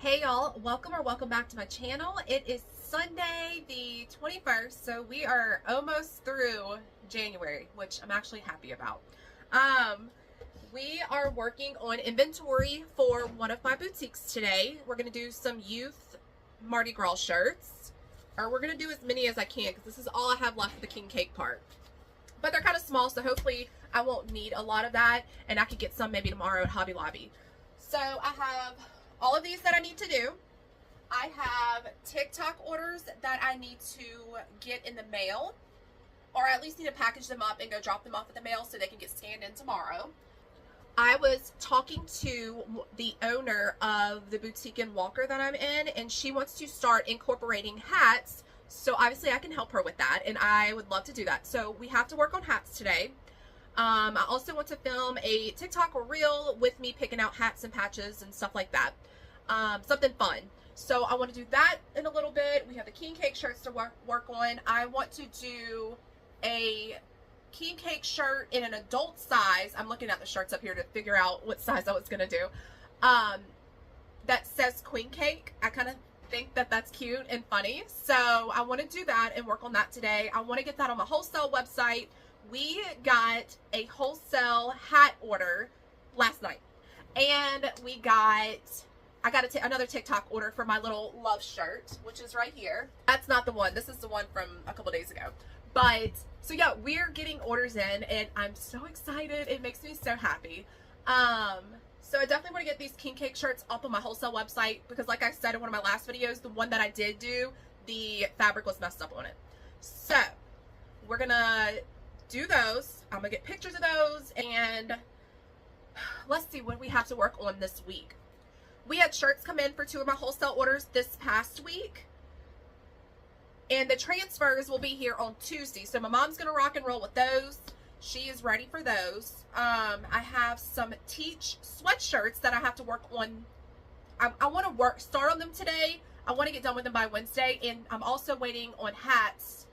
Hey y'all, welcome back to my channel. It is Sunday the 21st, so we are almost through January, which I'm actually happy about. We are working on inventory for one of my boutiques today. We're going to do some youth Mardi Gras shirts, or we're going to do as many as I can because this is all I have left for the king cake part. But they're kind of small, so hopefully I won't need a lot of that, and I could get some maybe tomorrow at Hobby Lobby. So I have all of these that I need to do. I have TikTok orders that I need to get in the mail, or at least need to package them up and go drop them off at the mail so they can get scanned in tomorrow. I was talking to the owner of the boutique in Walker that I'm in, and she wants to start incorporating hats. So obviously I can help her with that, and I would love to do that. So we have to work on hats today. I also want to film a TikTok or reel with me picking out hats and patches and stuff like that. Something fun. So I want to do that in a little bit. We have the king cake shirts to work on. I want to do a king cake shirt in an adult size. I'm looking at the shirts up here to figure out what size I was going to do. That says queen cake. I kind of think that that's cute and funny. So I want to do that and work on that today. I want to get that on my wholesale website. We got a wholesale hat order last night, and I got another TikTok order for my little love shirt, which is right here. That's not the one. This is the one from a couple days ago. But, so yeah, we're getting orders in, and I'm so excited. It makes me so happy. So I definitely want to get these king cake shirts up on my wholesale website, because like I said in one of my last videos, the one that I did do, the fabric was messed up on it. So, we're gonna do those. I'm gonna get pictures of those, and let's see what we have to work on this week. We had shirts come in for 2 of my wholesale orders this past week, and the transfers will be here on Tuesday. So my mom's gonna rock and roll with those. She is ready for those. I have some Teach sweatshirts that I have to work on. I want to start on them today. I want to get done with them by Wednesday, and I'm also waiting on hats.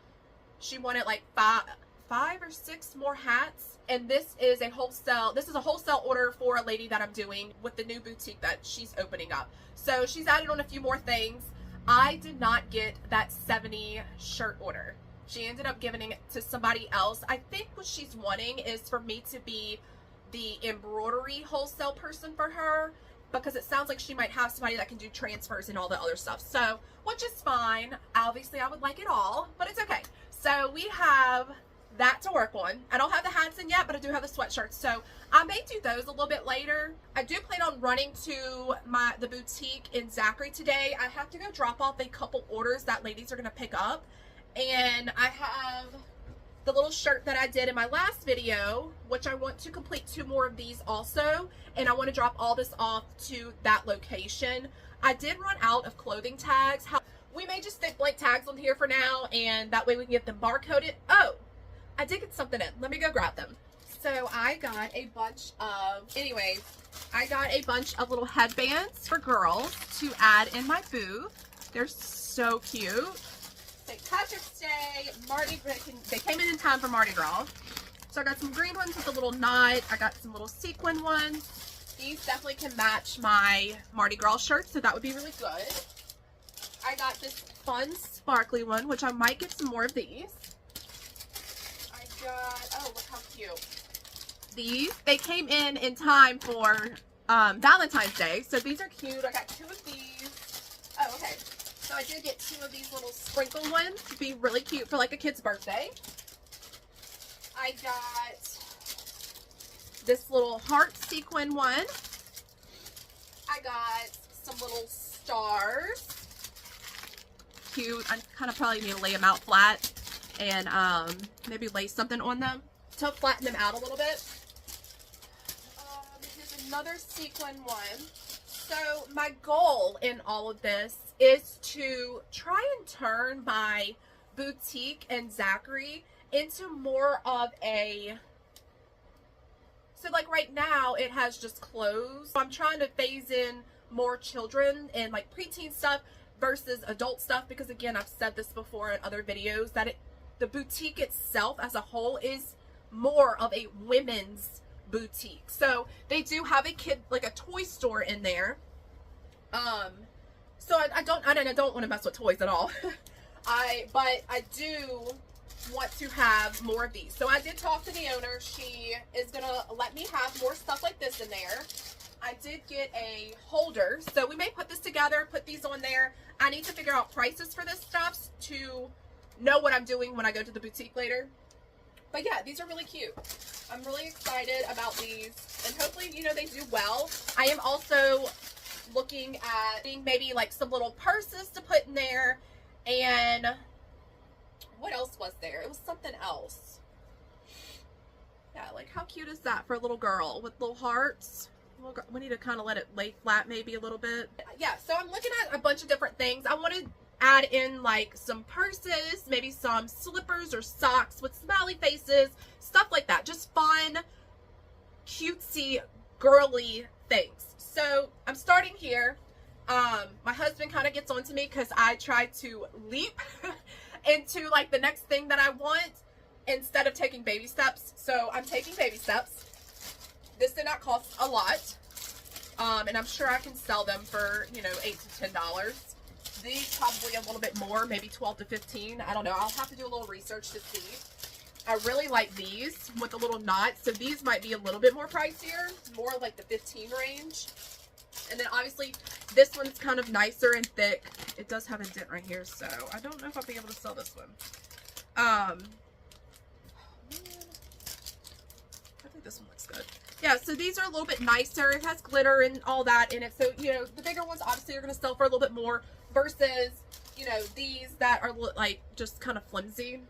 She wanted like five or 6 more hats, and this is a wholesale order for a lady that I'm doing with the new boutique that she's opening up. So she's added on a few more things. I did not get that 70 shirt order. She ended up giving it to somebody else. I think what she's wanting is for me to be the embroidery wholesale person for her, because it sounds like she might have somebody that can do transfers and all the other stuff. So, which is fine. Obviously I would like it all, but it's okay. So we have that to work on. I don't have the hats in yet, but I do have the sweatshirts, so I may do those a little bit later. I do plan on running to the boutique in Zachary today. I have to go drop off a couple orders that ladies are going to pick up, and I have the little shirt that I did in my last video, which I want to complete 2 more of these also, and I want to drop all this off to that location. I did run out of clothing tags. We may just stick blank tags on here for now, and that way we can get them barcoded. Oh, I did get something in. Let me go grab them. So I got a bunch of little headbands for girls to add in my booth. They're so cute. St. Patrick's Day, Mardi Gras. They came in time for Mardi Gras. So I got some green ones with a little knot. I got some little sequin ones. These definitely can match my Mardi Gras shirt, so that would be really good. I got this fun sparkly one, which I might get some more of these. Oh, look how cute. They came in time for Valentine's Day, so these are cute. I got 2 of these. Oh, okay. So I did get 2 of these little sprinkle ones to be really cute for like a kid's birthday. I got this little heart sequin one. I got some little stars. Cute. I kind of probably need to lay them out flat and maybe lace something on them to flatten them out a little bit. Here's another sequin one. So my goal in all of this is to try and turn my boutique and Zachary into more of so like right now it has just clothes. I'm trying to phase in more children and like preteen stuff versus adult stuff, because again, I've said this before in other videos that the boutique itself as a whole is more of a women's boutique. So they do have a kid, like a toy store in there. So I don't want to mess with toys at all. But I do want to have more of these. So I did talk to the owner. She is gonna let me have more stuff like this in there. I did get a holder, so we may put this together, put these on there. I need to figure out prices for this stuff to know what I'm doing when I go to the boutique later. But yeah, these are really cute. I'm really excited about these, and hopefully, you know, they do well. I am also looking at maybe like some little purses to put in there. And what else was there? It was something else. Yeah, like how cute is that for a little girl with little hearts? We need to kind of let it lay flat maybe a little bit. Yeah, so I'm looking at a bunch of different things. I want to add in like some purses, maybe some slippers or socks with smiley faces, stuff like that. Just fun, cutesy, girly things. So I'm starting here. My husband kind of gets on to me because I try to leap into like the next thing that I want instead of taking baby steps. So I'm taking baby steps. This did not cost a lot. And I'm sure I can sell them for, you know, $8 to $10. These probably a little bit more, maybe 12 to 15. I don't know. I'll have to do a little research to see. I really like these with the little knots. So these might be a little bit more pricier, more like the 15 range. And then obviously this one's kind of nicer and thick. It does have a dent right here, so I don't know if I'll be able to sell this one. I think this one looks good. Yeah, so these are a little bit nicer. It has glitter and all that in it. So, you know, the bigger ones obviously are going to sell for a little bit more versus, you know, these that are like just kind of flimsy.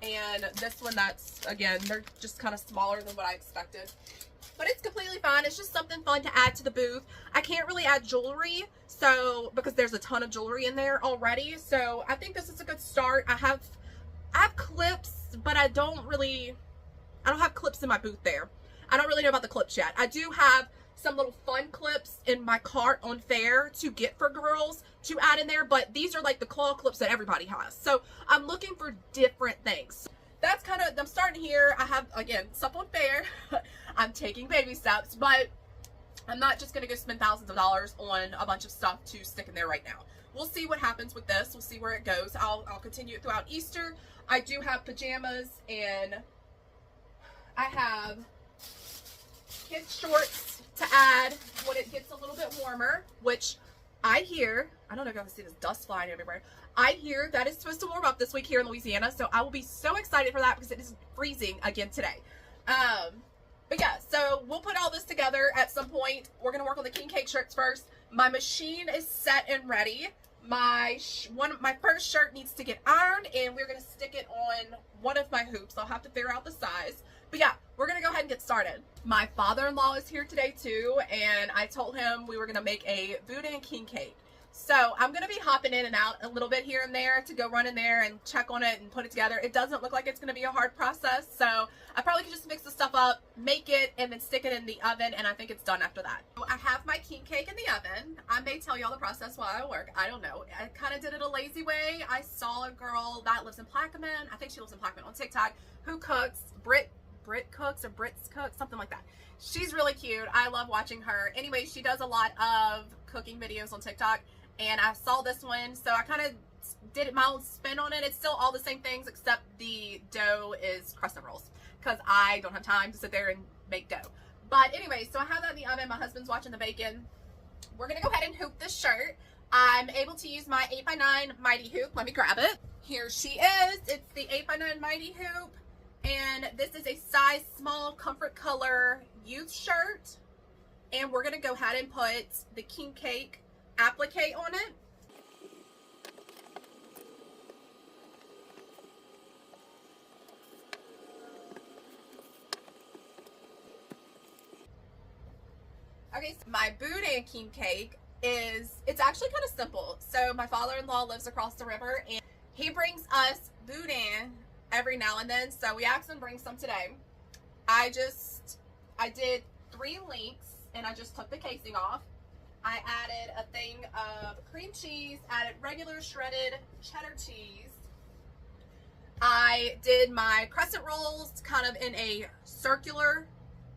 And this one that's, again, they're just kind of smaller than what I expected. But it's completely fine. It's just something fun to add to the booth. I can't really add jewelry, so because there's a ton of jewelry in there already. So I think this is a good start. I have clips, but I don't have clips in my booth there. I don't really know about the clips yet. I do have some little fun clips in my cart on Fair to get for girls to add in there, but these are like the claw clips that everybody has. So I'm looking for different things. That's kind of, I'm starting here. I have, again, stuff on Fair. I'm taking baby steps, but I'm not just going to go spend thousands of dollars on a bunch of stuff to stick in there right now. We'll see what happens with this. We'll see where it goes. I'll continue it throughout Easter. I do have pajamas, and I have kids shorts to add when it gets a little bit warmer, which I hear, I don't know if you can see this dust flying everywhere. I hear that it's supposed to warm up this week here in Louisiana, so I will be so excited for that because it is freezing again today. But yeah, so we'll put all this together at some point. We're going to work on the king cake shirts first. My machine is set and ready. My first shirt needs to get ironed, and we're going to stick it on one of my hoops. I'll have to figure out the size. But yeah, we're going to go ahead and get started. My father-in-law is here today too, and I told him we were going to make a boudin king cake. So I'm going to be hopping in and out a little bit here and there to go run in there and check on it and put it together. It doesn't look like it's going to be a hard process, so I probably could just mix the stuff up, make it, and then stick it in the oven, and I think it's done after that. So I have my king cake in the oven. I may tell y'all the process while I work. I don't know. I kind of did it a lazy way. I saw a girl that lives in Plaquemine. I think she lives in Plaquemine on TikTok, who cooks. Brit cooks or Brits cooks, something like that. She's really cute. I love watching her. Anyway, she does a lot of cooking videos on TikTok, and I saw this one, so I kind of did my own spin on it. It's still all the same things, except the dough is crescent rolls, because I don't have time to sit there and make dough. But anyway, so I have that in the oven. My husband's watching the bacon. We're going to go ahead and hoop this shirt. I'm able to use my 8x9 Mighty Hoop. Let me grab it. Here she is. It's the 8x9 Mighty Hoop. And this is a size small comfort color youth shirt. And we're going to go ahead and put the king cake applique on it. Okay, so my boudin king cake it's actually kind of simple. So my father-in-law lives across the river, and he brings us boudin every now and then. So we asked him to bring some today. I did 3 links, and I just took the casing off. I added a thing of cream cheese, added regular shredded cheddar cheese. I did my crescent rolls kind of in a circular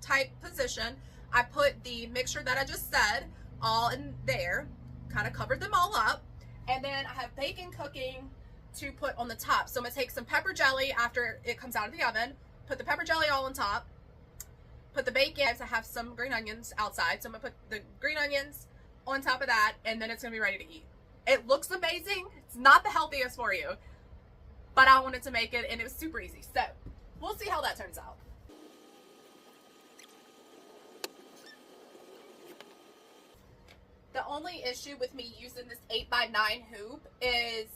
type position. I put the mixture that I just said all in there, kind of covered them all up. And then I have bacon cooking to put on the top. So I'm gonna take some pepper jelly after it comes out of the oven, put the pepper jelly all on top, put the bacon. I have some green onions outside, so I'm gonna put the green onions on top of that, and then it's gonna be ready to eat. It looks amazing. It's not the healthiest for you, but I wanted to make it, and it was super easy. So we'll see how that turns out. The only issue with me using this 8x9 hoop is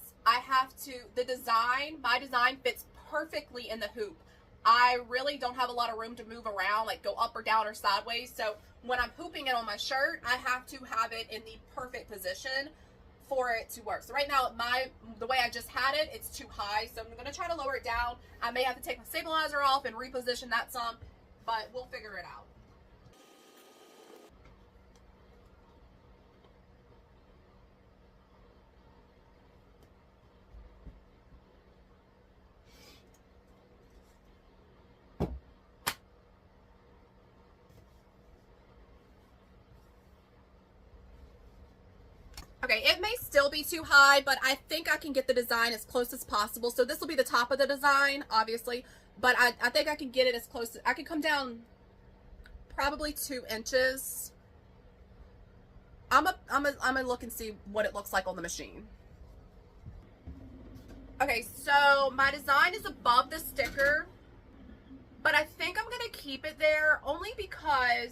my design fits perfectly in the hoop. I really don't have a lot of room to move around, like go up or down or sideways. So when I'm hooping it on my shirt, I have to have it in the perfect position for it to work. So right now, the way I just had it, it's too high. So I'm gonna try to lower it down. I may have to take my stabilizer off and reposition that some, but we'll figure it out. Okay, it may still be too high, but I think I can get the design as close as possible. So this will be the top of the design, obviously, but I think I can get it as close. I can come down probably 2 inches. I'm gonna look and see what it looks like on the machine. Okay, so my design is above the sticker, but I think I'm gonna keep it there only because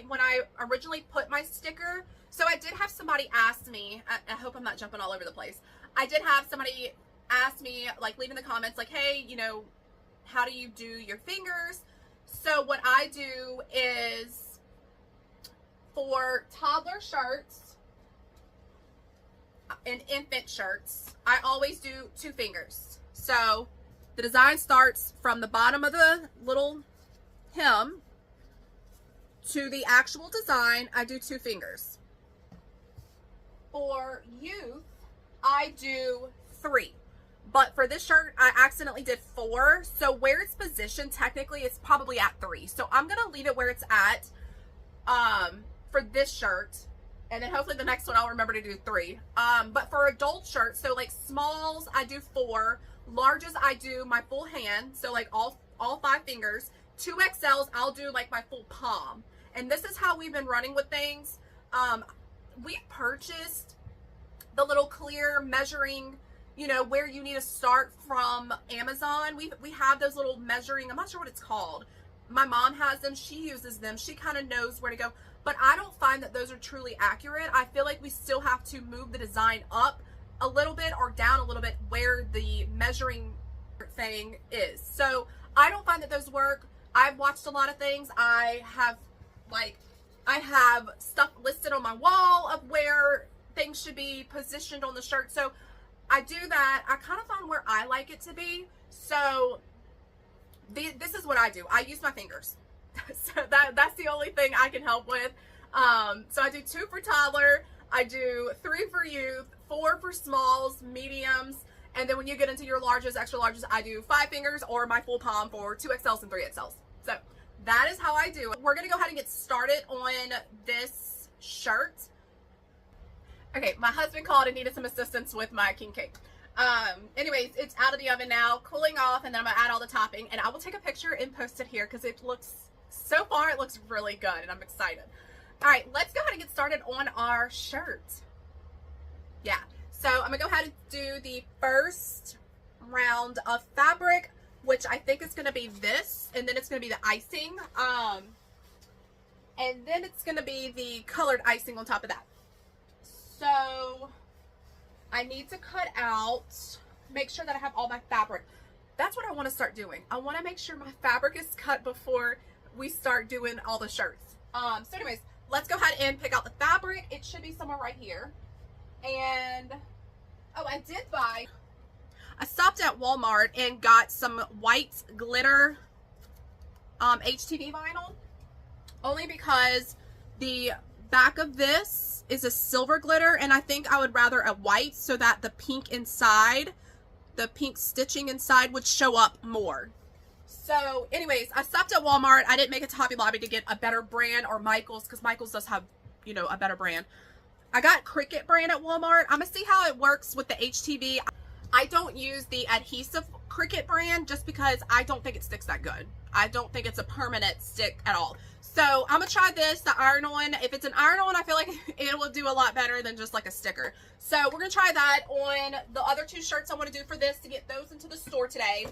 when I originally put my sticker, so I did have somebody ask me, I hope I'm not jumping all over the place. I did have somebody ask me, like, leave in the comments, like, hey, you know, how do you do your fingers? So what I do is, for toddler shirts and infant shirts, I always do 2 fingers. So the design starts from the bottom of the little hem to the actual design. I do 2 fingers. For youth, I do 3. But for this shirt, I accidentally did 4. So where it's positioned, technically, it's probably at 3. So I'm going to leave it where it's at for this shirt. And then hopefully the next one I'll remember to do 3. But for adult shirts, so like smalls, I do 4. Larges, I do my full hand. So like all 5 fingers. 2XLs, I'll do like my full palm. And this is how we've been running with things. We purchased the little clear measuring, you know, where you need to start from Amazon. We have those little measuring, I'm not sure what it's called. My mom has them, she uses them, she kind of knows where to go. But I don't find that those are truly accurate. I feel like we still have to move the design up a little bit or down a little bit where the measuring thing is. So I don't find that those work. I've watched a lot of things. I have stuff listed on my wall of where things should be positioned on the shirt. So I do that. I kind of find where I like it to be. So this is what I do. I use my fingers. So that's the only thing I can help with. So I do 2 for toddler. I do 3 for youth, 4 for smalls, mediums. And then when you get into your larges, extra larges, I do 5 fingers or my full palm for 2XLs and 3XLs. So that is how I do it. We're going to go ahead and get started on this shirt. Okay, my husband called and needed some assistance with my king cake. Anyways, it's out of the oven now, cooling off, and then I'm going to add all the topping. And I will take a picture and post it here because it looks, so far, it looks really good, and I'm excited. All right, let's go ahead and get started on our shirt. Yeah, so I'm going to go ahead and do the first round of fabric, which I think is going to be this, and then it's going to be the icing, and then it's going to be the colored icing on top of that. So I need to cut out, make sure that I have all my fabric. That's what I want to start doing. I want to make sure my fabric is cut before we start doing all the shirts. So anyways, let's go ahead and pick out the fabric. It should be somewhere right here. And, oh, I stopped at Walmart and got some white glitter HTV vinyl, only because the back of this is a silver glitter, and I think I would rather a white so that the pink inside, the pink stitching inside would show up more. So anyways, I stopped at Walmart. I didn't make it to Hobby Lobby to get a better brand, or Michael's, because Michael's does have, you know, a better brand. I got Cricut brand at Walmart. I'm gonna see how it works with the HTV. I don't use the adhesive Cricut brand just because I don't think it sticks that good. I don't think it's a permanent stick at all. So I'm gonna try this, the iron-on. If it's an iron-on, I feel like it will do a lot better than just like a sticker. So we're gonna try that on the other 2 shirts I wanna do for this to get those into the store today.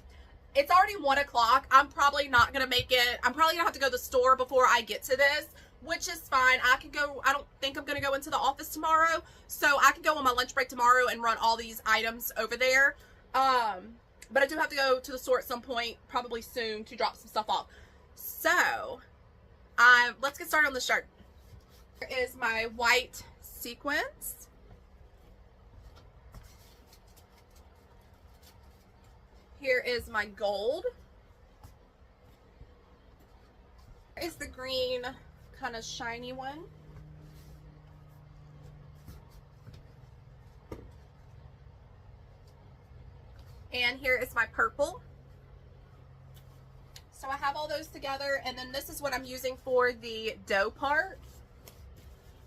It's already 1 o'clock. I'm probably not gonna make it. I'm probably gonna have to go to the store before I get to this, which is fine. I can go, I don't think I'm gonna go into the office tomorrow, so I can go on my lunch break tomorrow and run all these items over there. But I do have to go to the store at some point, probably soon, to drop some stuff off. So, let's get started on the shirt. Here is my white sequins. Here is my gold. Here is the green, kind of shiny one. And here is my purple. So I have all those together, and then this is what I'm using for the dough part.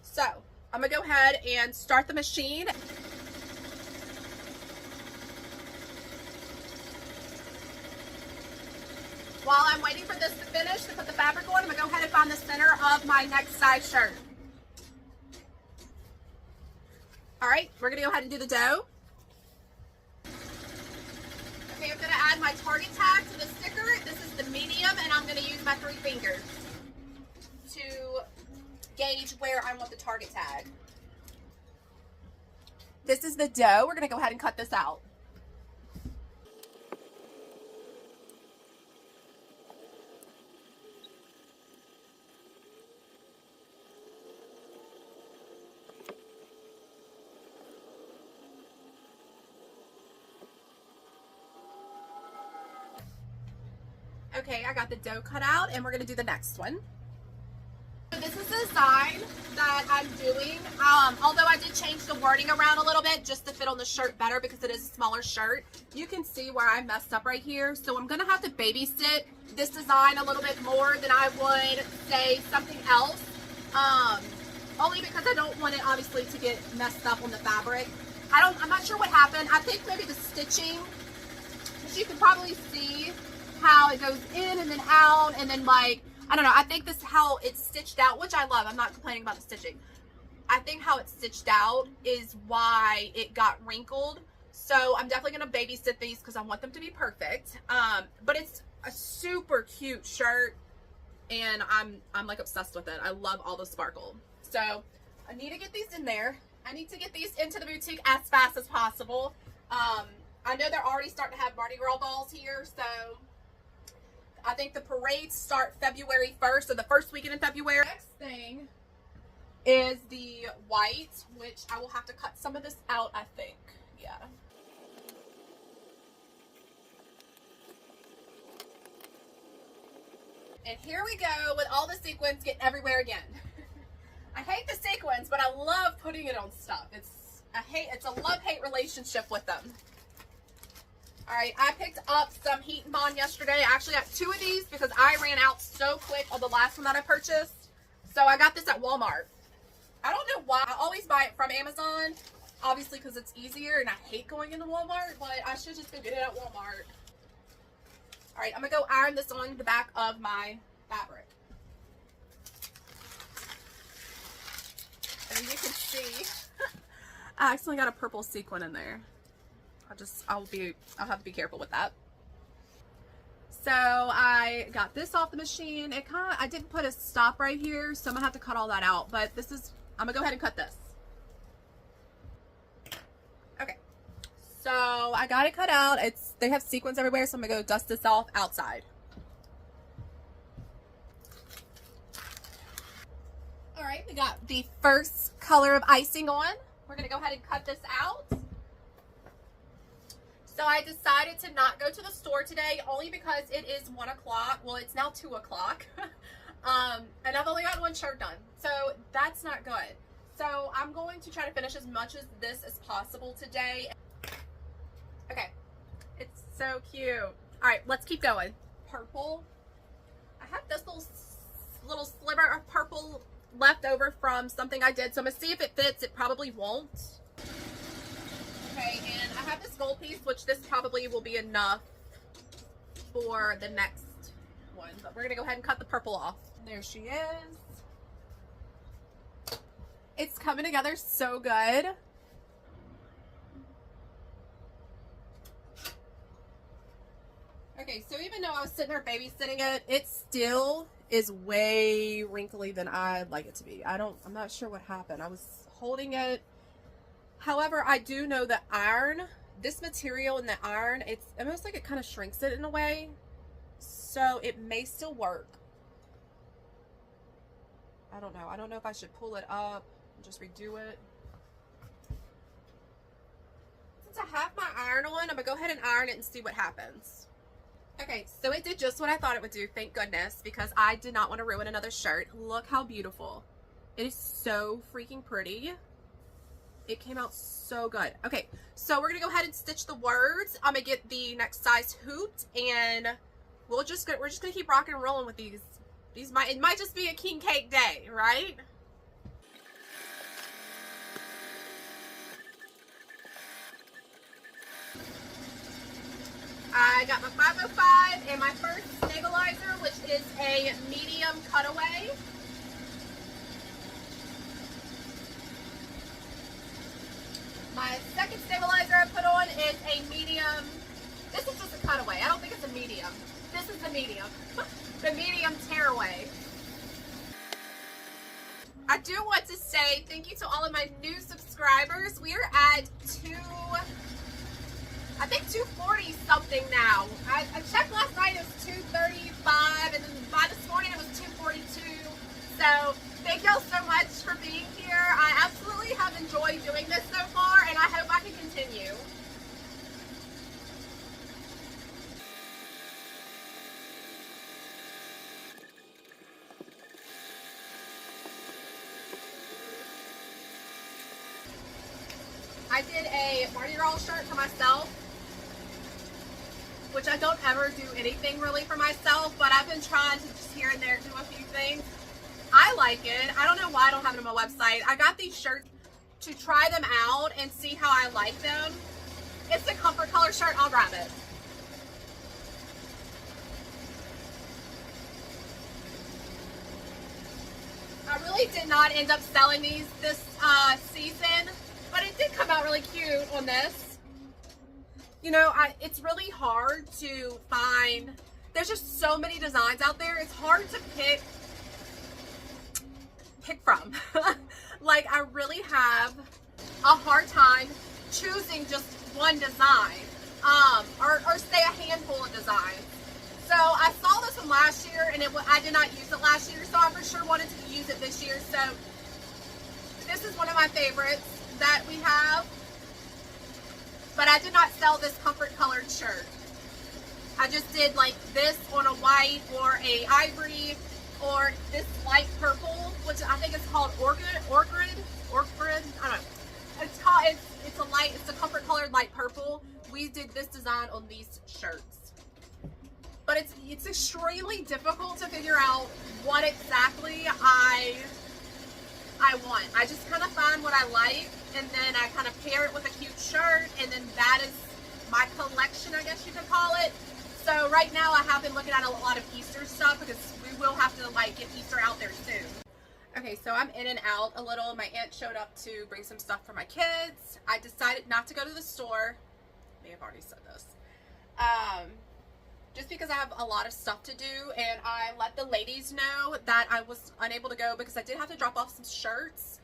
So I'm gonna go ahead and start the machine. While I'm waiting for this to finish, to put the fabric on, I'm gonna go ahead and find the center of my next size shirt. All right, we're gonna go ahead and do the dough. Okay, I'm gonna add my target tag to the sticker. This is the medium, and I'm gonna use my 3 fingers to gauge where I want the target tag. This is the dough. We're gonna go ahead and cut this out. Okay, I got the dough cut out, and we're gonna do the next one. So this is the design that I'm doing. Although I did change the wording around a little bit just to fit on the shirt better because it is a smaller shirt. You can see where I messed up right here. So I'm gonna have to babysit this design a little bit more than I would say something else. Only because I don't want it obviously to get messed up on the fabric. I'm not sure what happened. I think maybe the stitching, because you can probably see how it goes in and then out, and then like, I don't know, I think this is how it's stitched out, which I love. I'm not complaining about the stitching. I think how it's stitched out is why it got wrinkled. So I'm definitely going to babysit these because I want them to be perfect. But it's a super cute shirt, and I'm like obsessed with it. I love all the sparkle. So I need to get these in there. I need to get these into the boutique as fast as possible. I know they're already starting to have Mardi Gras balls here, so I think the parades start February 1st, or the first weekend in February. Next thing is the white, which I will have to cut some of this out, I think. Yeah. And here we go with all the sequins getting everywhere again. I hate the sequins, but I love putting it on stuff. It's a love-hate relationship with them. All right, I picked up some Heat and Bond yesterday. I actually got 2 of these because I ran out so quick of the last one that I purchased. So I got this at Walmart. I don't know why. I always buy it from Amazon, obviously because it's easier, and I hate going into Walmart, but I should just go get it at Walmart. All right, I'm going to go iron this on the back of my fabric. And you can see, I accidentally got a purple sequin in there. I'll have to be careful with that. So I got this off the machine. I didn't put a stop right here, so I'm gonna have to cut all that out, but I'm gonna go ahead and cut this. Okay. So I got it cut out. They have sequins everywhere, so I'm gonna go dust this off outside. All right, we got the first color of icing on. We're gonna go ahead and cut this out. So I decided to not go to the store today only because it is 1 o'clock. Well, it's now 2 o'clock. And I've only got 1 shirt done. So that's not good. So I'm going to try to finish as much of this as possible today. Okay. It's so cute. All right, let's keep going. Purple. I have this little sliver of purple left over from something I did. So I'm gonna see if it fits. It probably won't. Okay, and I have this gold piece, which this probably will be enough for the next one. But we're gonna go ahead and cut the purple off. There she is. It's coming together so good. Okay, so even though I was sitting there babysitting it, it still is way wrinkly than I'd like it to be. I'm not sure what happened. I was holding it. However, I do know that iron, this material in the iron, it's almost like it kind of shrinks it in a way. So it may still work. I don't know. I don't know if I should pull it up and just redo it. Since I have my iron on, I'm gonna go ahead and iron it and see what happens. Okay, so it did just what I thought it would do, thank goodness, because I did not want to ruin another shirt. Look how beautiful. It is so freaking pretty. It came out so good. Okay, so we're gonna go ahead and stitch the words. I'm gonna get the next size hooped, and we're just gonna keep rocking and rolling with these. It might just be a king cake day, right? I got my 505 and my first stabilizer, which is a medium cutaway. My second stabilizer I put on is a medium. This is just a cutaway. I don't think it's a medium. This is the medium. The medium tearaway. I do want to say thank you to all of my new subscribers. We are at 240 something now. I checked last night, it was 235, and then by this morning it was 242. So thank y'all so much for being here. I absolutely have enjoyed doing this so far, and I hope I can continue. I did a Mardi Gras shirt for myself, which I don't ever do anything really for myself, but I've been trying to just here and there do a few things. I like it. I don't know why I don't have it on my website. I got these shirts to try them out and see how I like them. It's a comfort color shirt. I'll grab it. I really did not end up selling these this season, but it did come out really cute on this. You know, it's really hard to find. There's just so many designs out there. It's hard to pick from. Like, I really have a hard time choosing just one design, or say a handful of designs. So I saw this one last year, and I did not use it last year, so I for sure wanted to use it this year. So this is one of my favorites that we have, but I did not sell this comfort colored shirt. I just did like this on a white or a ivory, or this light purple, which I think is called orchid. I don't know. It's a comfort colored light purple. We did this design on these shirts, but it's extremely difficult to figure out what exactly I want. I just kind of find what I like, and then I kind of pair it with a cute shirt, and then that is my collection, I guess you could call it. So right now I have been looking at a lot of Easter stuff, because we will have to like get Easter out there soon. Okay, so I'm in and out a little. My aunt showed up to bring some stuff for my kids. I decided not to go to the store. I may have already said this. Just because I have a lot of stuff to do, and I let the ladies know that I was unable to go because I did have to drop off some shirts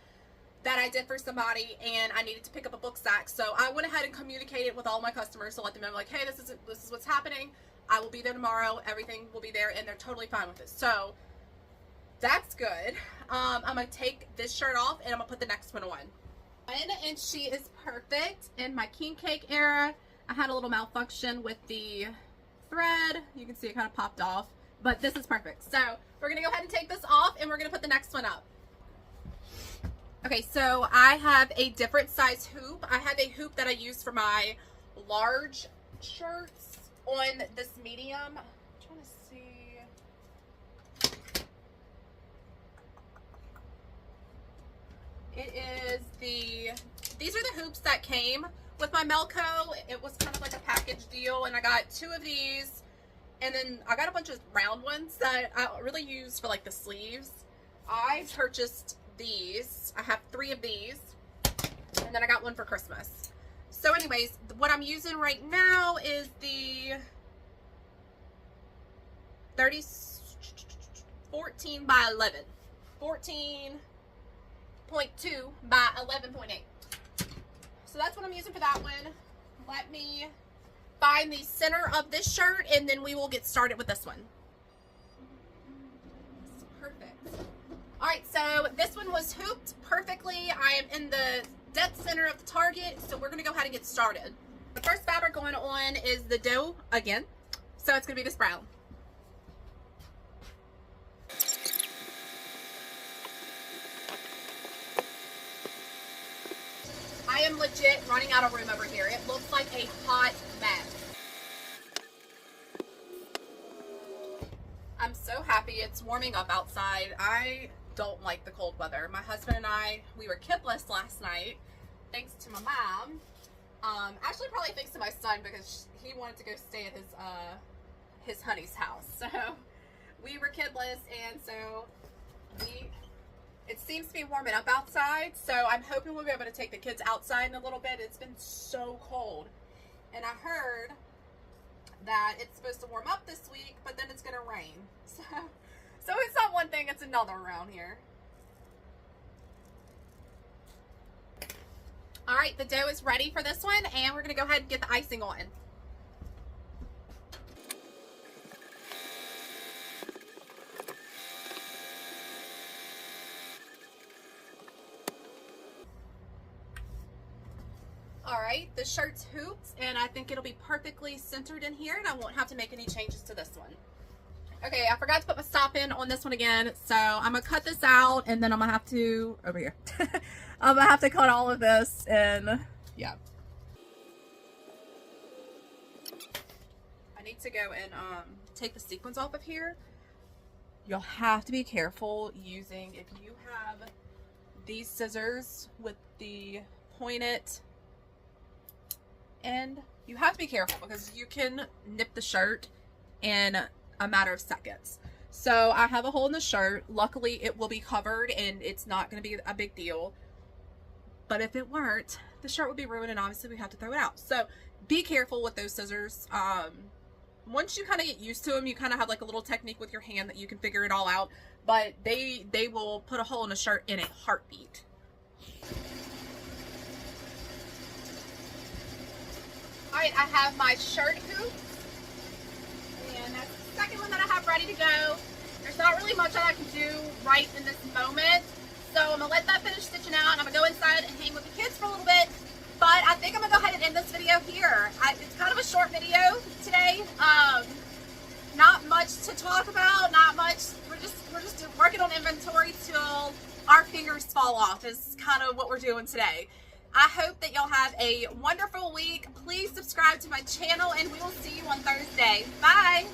that I did for somebody, and I needed to pick up a book sack. So I went ahead and communicated with all my customers to let them know, like, hey, this is what's happening. I will be there tomorrow. Everything will be there, and they're totally fine with it. So that's good. I'm going to take this shirt off, and I'm going to put the next one on. And she is perfect. In my king cake era, I had a little malfunction with the thread. You can see it kind of popped off, but this is perfect. So we're going to go ahead and take this off, and we're going to put the next one up. Okay, so I have a different size hoop. I have a hoop that I use for my large shirts on this medium. I'm trying to see. These are the hoops that came with my Melco. It was kind of like a package deal, and I got 2 of these, and then I got a bunch of round ones that I really use for like the sleeves. I purchased these. I have 3 of these, and then I got one for Christmas. So anyways, what I'm using right now is the 14 by 11. 14.2 by 11.8. So that's what I'm using for that one. Let me find the center of this shirt, and then we will get started with this one. Perfect. All right, so this one was hooped perfectly. I am in the dead center of the target, so we're gonna go ahead and get started. The first fabric going on is the dough again. So it's gonna be this brown. I am legit running out of room over here. It looks like a hot mess. I'm so happy it's warming up outside. I don't like the cold weather. My husband and I, we were kidless last night, thanks to my mom. Actually, probably thanks to my son, because he wanted to go stay at his honey's house. So we were kidless, and so it seems to be warming up outside, so I'm hoping we'll be able to take the kids outside in a little bit. It's been so cold, and I heard that it's supposed to warm up this week, but then it's gonna rain. So it's not one thing, it's another around here. All right, the dough is ready for this one, and we're gonna go ahead and get the icing on. All right, the shirt's hooped, and I think it'll be perfectly centered in here, and I won't have to make any changes to this one. Okay, I forgot to put my stop in on this one again, so I'm gonna cut this out, and then I'm gonna have to, over here, I'm gonna have to cut all of this, and yeah. I need to go and take the sequins off of here. You'll have to be careful using, if you have these scissors with the pointed end, you have to be careful because you can nip the shirt in a matter of seconds. So I have a hole in the shirt. Luckily it will be covered and it's not going to be a big deal, but if it weren't, the shirt would be ruined, and obviously we have to throw it out. So be careful with those scissors. Once you kind of get used to them, you kind of have like a little technique with your hand that you can figure it all out, but they will put a hole in a shirt in a heartbeat. Alright, I have my shirt hoop, and that's the second one that I have ready to go. There's not really much that I can do right in this moment, so I'm going to let that finish stitching out, and I'm going to go inside and hang with the kids for a little bit, but I think I'm going to go ahead and end this video here. It's kind of a short video today. Not much to talk about, not much. We're just working on inventory till our fingers fall off is kind of what we're doing today. I hope that y'all have a wonderful week. Please subscribe to my channel, and we will see you on Thursday. Bye!